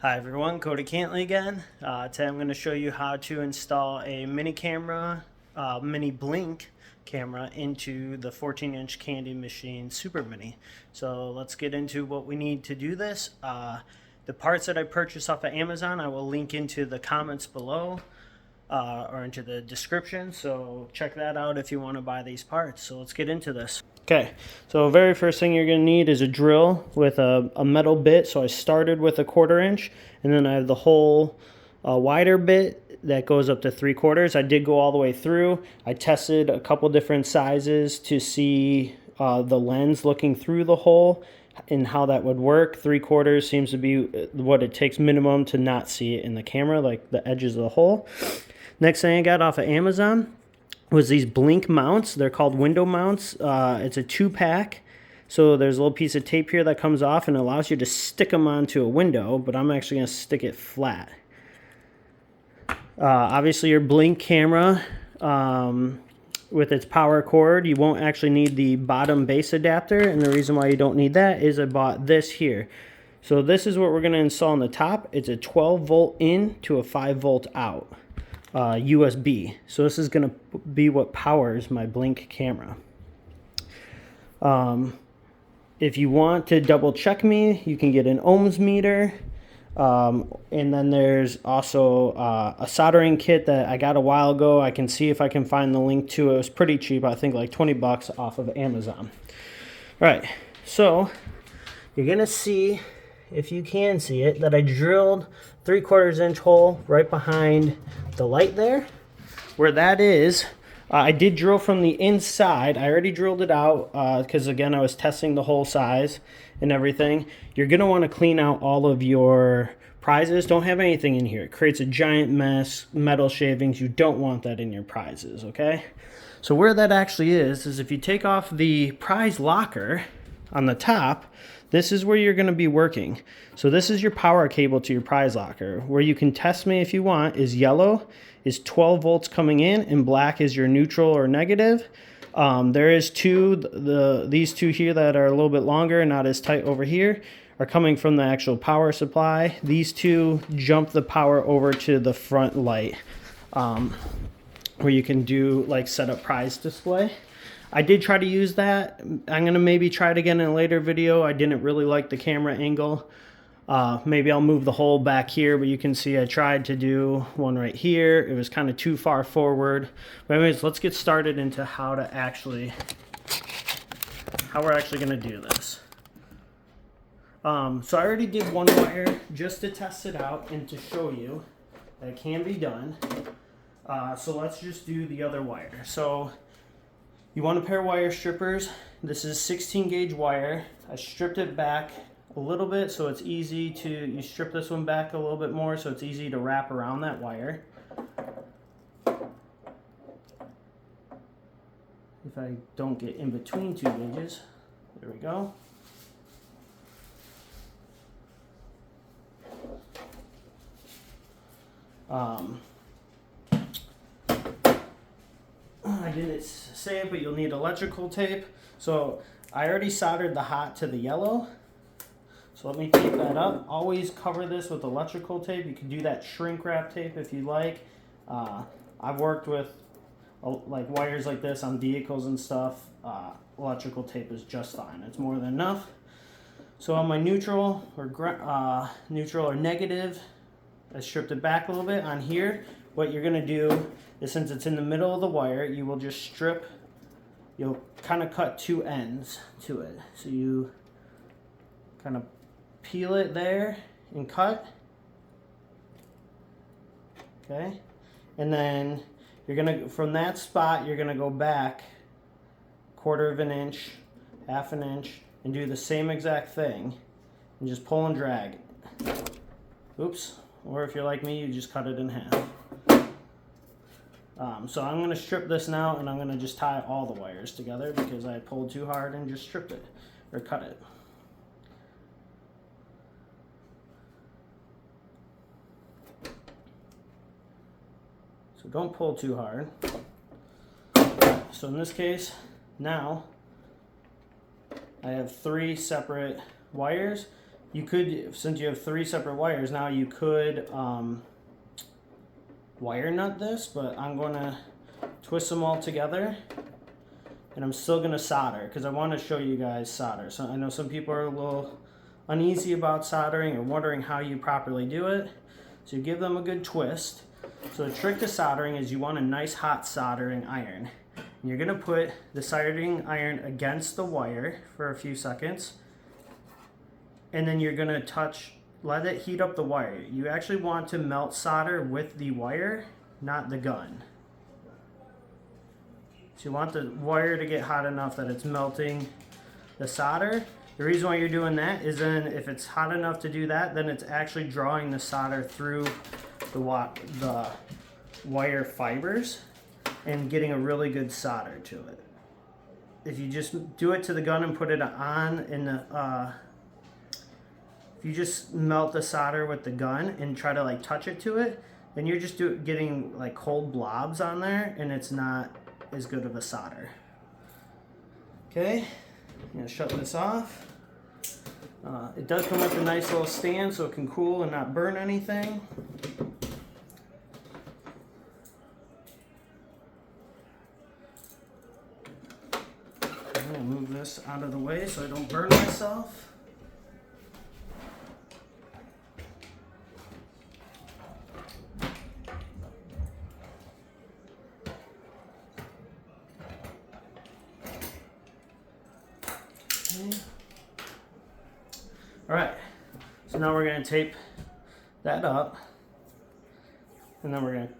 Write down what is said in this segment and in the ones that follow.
Hi everyone, Cody Cantley again. Today I'm going to show you how to install a mini camera, mini Blink camera into the 14-inch Candy Machine Super Mini. So let's get into what we need to do this. The parts that I purchased off of Amazon I will link into the comments below or into the description, so check that out if you want to buy these parts. So let's get into this. Okay, so very first thing you're going to need is a drill with a metal bit. So I started with a 1/4 inch, and then I have the whole wider bit that goes up to 3/4. I did go all the way through. I tested a couple different sizes to see the lens looking through the hole and how that would work. 3/4 seems to be what it takes minimum to not see it in the camera, like the edges of the hole. Next thing I got off of Amazon was these Blink mounts. They're called window mounts. It's a 2-pack. So there's a little piece of tape here that comes off and allows you to stick them onto a window, but I'm actually going to stick it flat. Obviously your Blink camera with its power cord, you won't actually need the bottom base adapter, and the reason why you don't need that is I bought this here. So this is what we're going to install on the top. It's a 12 volt in to a 5 volt out. USB. So this is going to be what powers my Blink camera. If you want to double check me, you can get an ohms meter. And then there's also a soldering kit that I got a while ago. I can see if I can find the link to it. It was pretty cheap. I think like 20 bucks off of Amazon. All right. So you're going to see, if you can see it, that I drilled 3/4 inch hole right behind the light there. Where that is, I did drill from the inside. I already drilled it out because again I was testing the hole size and everything. You're going to want to clean out all of your prizes. Don't have anything in here. It creates a giant mess, metal shavings. You don't want that in your prizes, okay? So where that actually is if you take off the prize locker on the top, this is where you're going to be working. So this is your power cable to your prize locker. Where you can test me if you want is yellow is 12 volts coming in, and black is your neutral or negative. There is these two here that are a little bit longer and not as tight over here are coming from the actual power supply. These two jump the power over to the front light where you can do like set up prize display. I did try to use that. I'm going to maybe try it again in a later video. I didn't really like the camera angle. Maybe I'll move the hole back here, but you can see I tried to do one right here. It was kind of too far forward. But anyways, let's get started into how we're actually going to do this. So I already did one wire just to test it out and to show you that it can be done. So let's just do the other wire. So you want a pair of wire strippers. This is 16 gauge wire. I stripped it back a little bit so it's easy to, you strip this one back a little bit more so it's easy to wrap around that wire. If I don't get in between 2 gauges, there we go. I didn't say it, but you'll need electrical tape. So I already soldered the hot to the yellow. So let me tape that up. Always cover this with electrical tape. You can do that shrink wrap tape if you like. I've worked with like wires like this on vehicles and stuff. Electrical tape is just fine. It's more than enough. So on my neutral or negative, I stripped it back a little bit. On here, what you're gonna do is, since it's in the middle of the wire, you will just strip, you'll kind of cut 2 ends to it. So you kind of peel it there and cut. Okay. And then you're gonna, from that spot, you're gonna go back 1/4 inch, 1/2 inch, and do the same exact thing. And just pull and drag. Oops. Or if you're like me, you just cut it in half. So I'm going to strip this now, and I'm going to just tie all the wires together because I pulled too hard and just stripped it, or cut it. So don't pull too hard. So in this case, now I have 3 separate wires. you could, since you have 3 separate wires, now you could wire nut this, but I'm going to twist them all together, and I'm still going to solder because I want to show you guys solder. So I know some people are a little uneasy about soldering or wondering how you properly do it. So you give them a good twist. So the trick to soldering is you want a nice hot soldering iron. And you're going to put the soldering iron against the wire for a few seconds, and then you're going to let it heat up the wire. You actually want to melt solder with the wire, not the gun. So you want the wire to get hot enough that it's melting the solder. The reason why you're doing that is then if it's hot enough to do that, then it's actually drawing the solder through the wire fibers and getting a really good solder to it. If you just do it to the gun and put it on in the, if you just melt the solder with the gun and try to like touch it to it, then you're just getting like cold blobs on there, and it's not as good of a solder. Okay, I'm gonna shut this off. It does come with a nice little stand so it can cool and not burn anything. I'm gonna move this out of the way so I don't burn myself. Okay. All right, so now we're going to tape that up, and then we're going to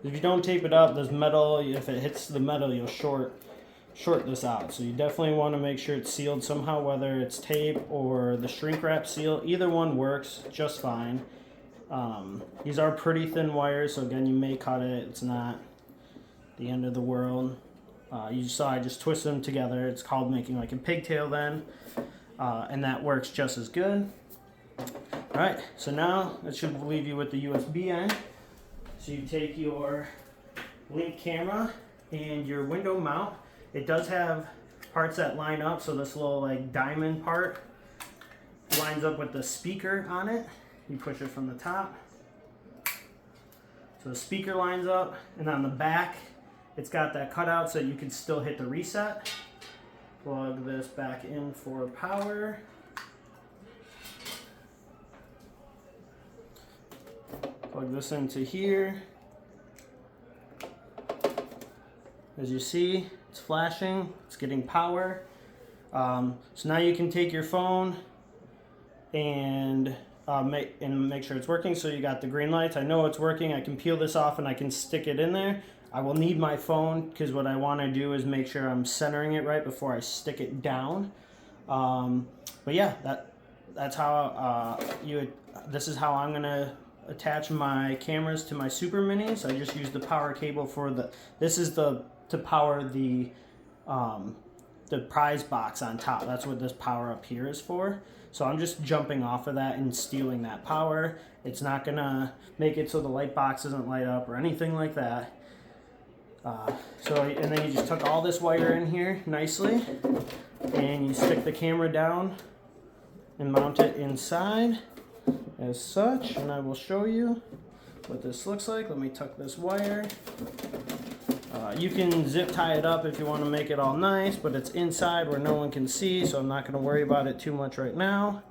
if you don't tape it up, this metal, if it hits the metal, you'll short this out. So you definitely want to make sure it's sealed somehow, whether it's tape or the shrink wrap seal. Either one works just fine. These are pretty thin wires, so again, you may cut it. It's not the end of the world. You saw I just twisted them together. It's called making like a pigtail then, and that works just as good. All right, so now that should leave you with the USB end. So you take your Blink camera and your window mount. It does have parts that line up, so this little like diamond part lines up with the speaker on it. You push it from the top. So the speaker lines up, and on the back, it's got that cutout so you can still hit the reset. Plug this back in for power. Plug this into here. As you see, it's flashing, it's getting power. So now you can take your phone and make sure it's working. So you got the green lights. I know it's working. I can peel this off and I can stick it in there. I will need my phone because what I want to do is make sure I'm centering it right before I stick it down. But yeah, that's how this is how I'm gonna attach my cameras to my Super Minis. I just use the power cable for to power the prize box on top. That's what this power up here is for. So I'm just jumping off of that and stealing that power. It's not gonna make it so the light box doesn't light up or anything like that. And then you just tuck all this wire in here nicely, and you stick the camera down and mount it inside as such. And I will show you what this looks like. Let me tuck this wire. You can zip tie it up if you want to make it all nice, but it's inside where no one can see, so I'm not going to worry about it too much right now.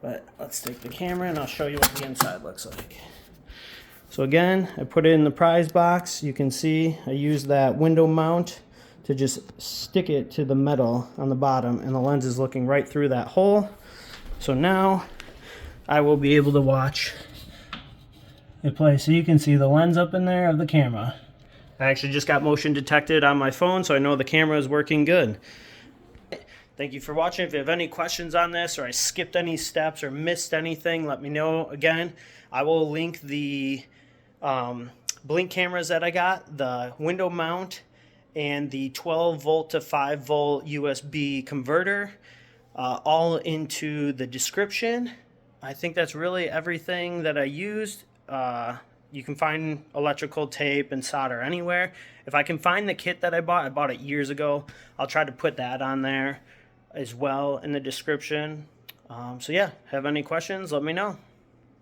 But let's take the camera and I'll show you what the inside looks like. So again, I put it in the prize box. You can see I use that window mount to just stick it to the metal on the bottom, and the lens is looking right through that hole. So now I will be able to watch it play. So you can see the lens up in there of the camera. I actually just got motion detected on my phone, so I know the camera is working good. Thank you for watching. If you have any questions on this, or I skipped any steps or missed anything, let me know. Again, I will link the Blink cameras that I got, the window mount, and the 12 volt to 5 volt USB converter, all into the description. I think that's really everything that I used. you can find electrical tape and solder anywhere. If I can find the kit that I bought it years ago. I'll try to put that on there as well in the description. So yeah, have any questions, let me know.